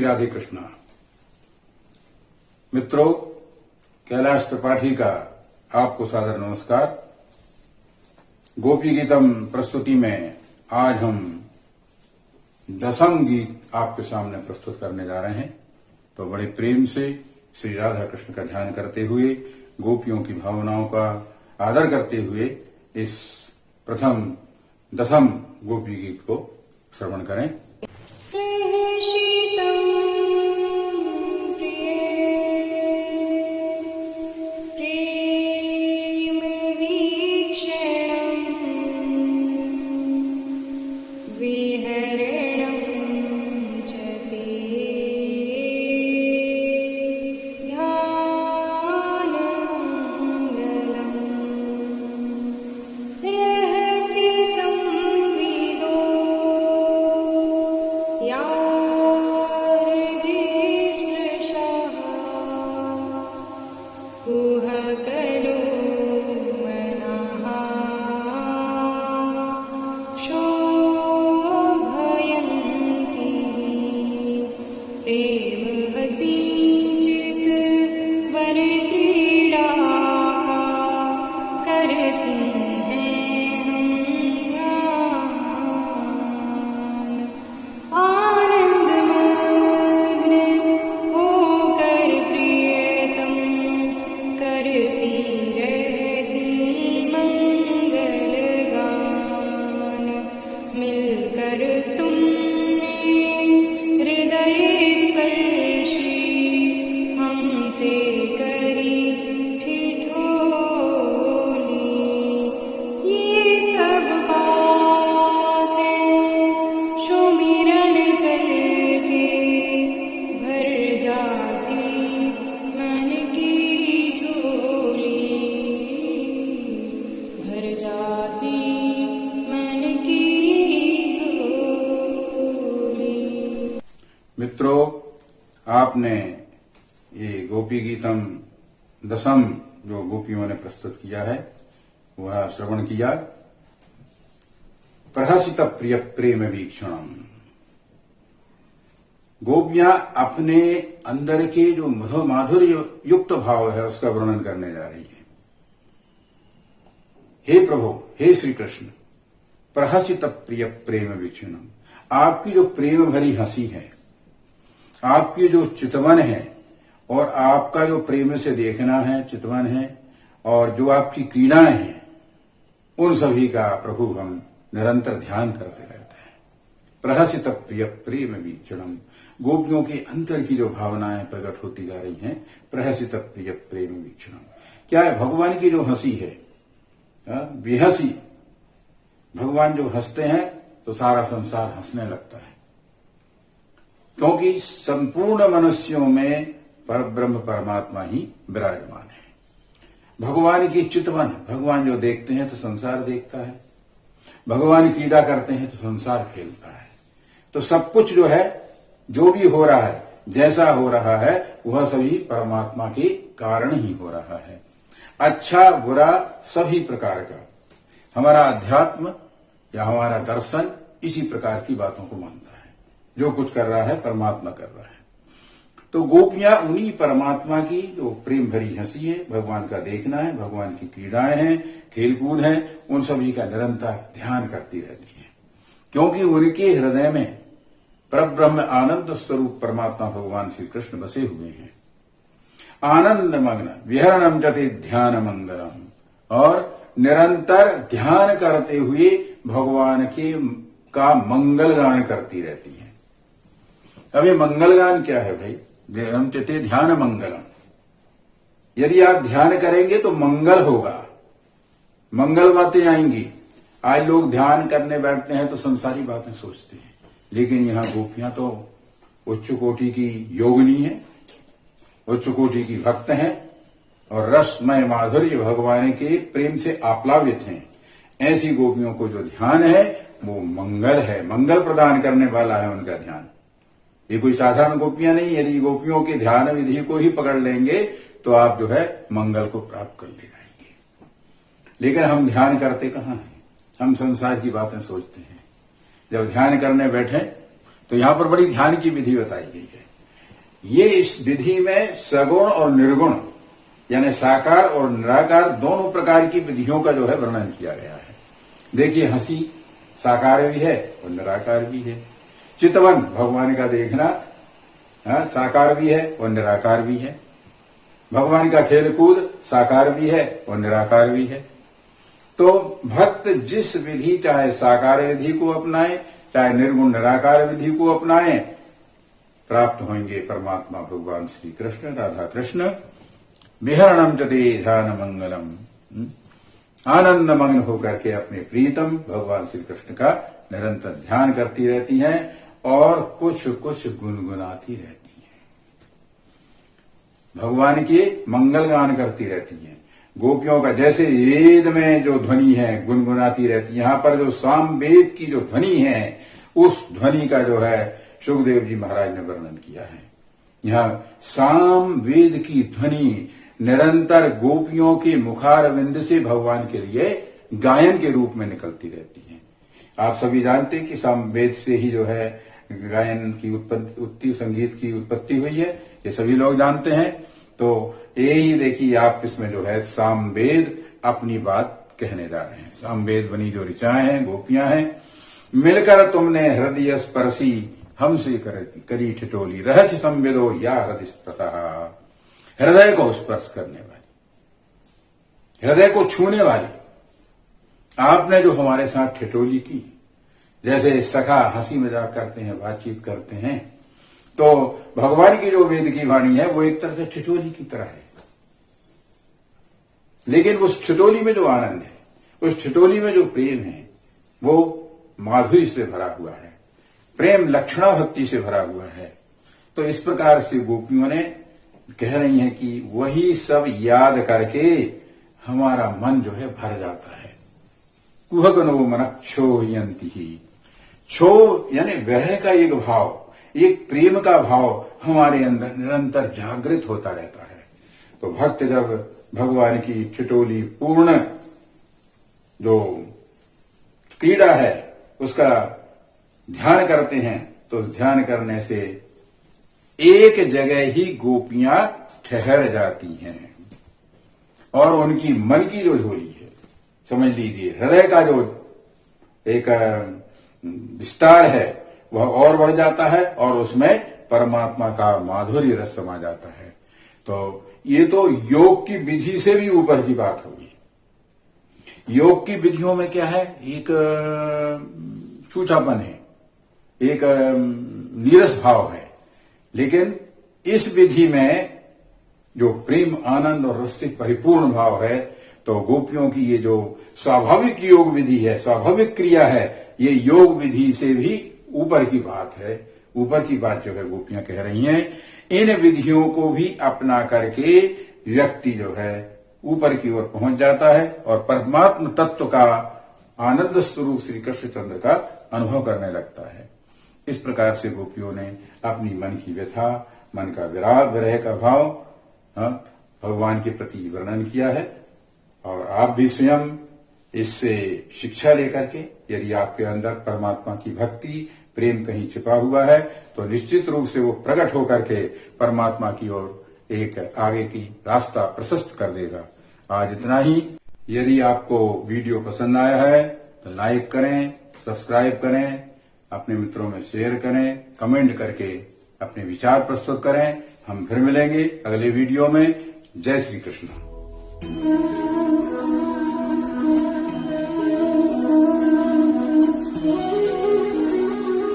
राधे कृष्णा। मित्रों, कैलाश त्रिपाठी का आपको सादर नमस्कार। गोपी गीतम प्रस्तुति में आज हम 10वां गीत आपके सामने प्रस्तुत करने जा रहे हैं। तो बड़े प्रेम से श्री राधा कृष्ण का ध्यान करते हुए, गोपियों की भावनाओं का आदर करते हुए इस प्रथम 10वां गोपी गीत को श्रवण करें। मित्रों, आपने ये गोपी गीतम 10वां जो गोपियों ने प्रस्तुत किया है वह श्रवण किया। प्रहसित प्रिय प्रेम वीक्षणम। गोपियां अपने अंदर के जो माधुर्य युक्त भाव है उसका वर्णन करने जा रही है। हे प्रभु, हे श्री कृष्ण, प्रहसित प्रिय प्रेम वीक्षणम। आपकी जो प्रेम भरी हंसी है, आपकी जो चितवन है और आपका जो प्रेम से देखना है, चितवन है, और जो आपकी क्रीड़ाएं हैं, उन सभी का प्रभु हम निरंतर ध्यान करते रहते हैं। प्रहसित प्रिय प्रेम वीक्षणम। गोपियों के अंतर की जो भावनाएं प्रकट होती जा रही हैं, प्रहसित प्रिय प्रेम वीक्षणम। क्या है? भगवान की जो हंसी है, बेहसी। भगवान जो हंसते हैं तो सारा संसार हंसने लगता है, क्योंकि संपूर्ण मनुष्यों में परब्रह्म परमात्मा ही विराजमान है। भगवान की चितवन, भगवान जो देखते हैं तो संसार देखता है, भगवान क्रीड़ा करते हैं तो संसार खेलता है। तो सब कुछ जो है, जो भी हो रहा है, जैसा हो रहा है, वह सभी परमात्मा के कारण ही हो रहा है। अच्छा बुरा सभी प्रकार का हमारा अध्यात्म या हमारा दर्शन इसी प्रकार की बातों को मानता है। जो कुछ कर रहा है परमात्मा कर रहा है। तो गोपियां उन्हीं परमात्मा की जो प्रेम भरी हंसी है, भगवान का देखना है, भगवान की क्रीड़ाएं हैं, खेलकूद है, उन सभी का निरंतर ध्यान करती रहती है, क्योंकि उनके हृदय में परब्रह्म आनंद स्वरूप परमात्मा भगवान श्री कृष्ण बसे हुए हैं। आनंद मग्न विहरणम जति ध्यान मंगलम। और निरंतर ध्यान करते हुए भगवान के का मंगल गान करती रहती है। अब ये मंगल गान क्या है भाई? हम चते ध्यान मंगलम। यदि आप ध्यान करेंगे तो मंगल होगा, मंगल बातें आएंगी। आज लोग ध्यान करने बैठते हैं तो संसारी बातें सोचते हैं, लेकिन यहाँ गोपियां तो उच्च कोटि की योगिनी है, उच्च कोटि की भक्त हैं, और रसमय माधुर्य भगवान के प्रेम से आप्लावित हैं। ऐसी गोपियों को जो ध्यान है वो मंगल है, मंगल प्रदान करने वाला है उनका ध्यान। ये कोई साधारण गोपियां नहीं। यदि गोपियों के ध्यान विधि को ही पकड़ लेंगे तो आप जो है मंगल को प्राप्त कर ले जाएंगे। लेकिन हम ध्यान करते कहाँ हैं? हम संसार की बातें सोचते हैं। जब ध्यान करने बैठे तो यहां पर बड़ी ध्यान की विधि बताई गई है। ये इस विधि में सगुण और निर्गुण यानी साकार और निराकार दोनों प्रकार की विधियों का जो है वर्णन किया गया है। देखिए, हंसी साकार भी है और निराकार भी है। चितवन भगवान का देखना साकार भी है और निराकार भी है। भगवान का खेल कूद साकार भी है और निराकार भी है। तो भक्त जिस विधि, चाहे साकार विधि को अपनाए चाहे निर्गुण निराकार विधि को अपनाए, प्राप्त होंगे परमात्मा भगवान श्री कृष्ण, राधा कृष्ण। विहरणम चते ध्यान मंगलम, आनंद मग्न होकर के अपने प्रीतम भगवान श्री कृष्ण का निरंतर ध्यान करती रहती हैं और कुछ कुछ गुनगुनाती रहती हैं, भगवान के मंगल गान करती रहती हैं। गोपियों का जैसे वेद में जो ध्वनि है गुनगुनाती रहती है, यहां पर जो साम वेद की जो ध्वनि है उस ध्वनि का जो है सुखदेव जी महाराज ने वर्णन किया है। यहां साम वेद की ध्वनि निरंतर गोपियों के मुखारविंद से भगवान के लिए गायन के रूप में निकलती रहती है। आप सभी जानते हैं कि सामवेद से ही जो है गायन की उत्पत्ति, संगीत की उत्पत्ति हुई है, ये सभी लोग जानते हैं। तो यही देखिए, आप इसमें जो है सामवेद अपनी बात कहने जा रहे हैं। सामवेद बनी जो ऋचाएं हैं, गोपियां हैं, मिलकर तुमने हृदय स्पर्शी हमसे करी ठिठोली, रहस्य संवेदो या हृदय स्पर्शा, हृदय को स्पर्श करने वाली, हृदय को छूने वाली आपने जो हमारे साथ ठिठोली की। जैसे सखा हंसी मजाक करते हैं, बातचीत करते हैं, तो भगवान की जो वेद की वाणी है वो एक तरह से ठिठोली की तरह है। लेकिन उस ठिठोली में जो आनंद है, उस ठिठोली में जो प्रेम है, वो माधुरी से भरा हुआ है, प्रेम लक्षणा भक्ति से भरा हुआ है। तो इस प्रकार से गोपियों ने कह रही हैं कि वही सब याद करके हमारा मन जो है भर जाता है। कुहकनो मनक्षोयंती ही, क्षो यानी विरह का एक भाव, एक प्रेम का भाव हमारे अंदर निरंतर जागृत होता रहता है। तो भक्त जब भगवान की ठिठोली पूर्ण जो क्रीड़ा है उसका ध्यान करते हैं, तो उस ध्यान करने से एक जगह ही गोपियां ठहर जाती हैं और उनकी मन की जो झोली है, समझ लीजिए हृदय का जो एक विस्तार है वह और बढ़ जाता है और उसमें परमात्मा का माधुर्य रस समा जाता है। तो ये तो योग की विधि से भी ऊपर की बात होगी। योग की विधियों में क्या है, एक छूछापन है, एक नीरस भाव है। लेकिन इस विधि में जो प्रेम आनंद और रस से परिपूर्ण भाव है, तो गोपियों की ये जो स्वाभाविक योग विधि है, स्वाभाविक क्रिया है, ये योग विधि से भी ऊपर की बात है। ऊपर की बात जो है गोपियां कह रही हैं। इन विधियों को भी अपना करके व्यक्ति जो है ऊपर की ओर पहुंच जाता है और परमात्म तत्व का आनंद स्वरूप श्री कृष्णचंद्र का अनुभव करने लगता है। इस प्रकार से गोपियों ने अपनी मन की व्यथा, मन का विराग, विरह का भाव भगवान के प्रति वर्णन किया है। और आप भी स्वयं इससे शिक्षा लेकर के, यदि आपके अंदर परमात्मा की भक्ति, प्रेम कहीं छिपा हुआ है, तो निश्चित रूप से वो प्रकट होकर के परमात्मा की ओर एक आगे की रास्ता प्रशस्त कर देगा। आज इतना ही। यदि आपको वीडियो पसंद आया है तो लाइक करें, सब्सक्राइब करें, अपने मित्रों में शेयर करें, कमेंट करके अपने विचार प्रस्तुत करें। हम फिर मिलेंगे अगले वीडियो में। जय श्री कृष्ण।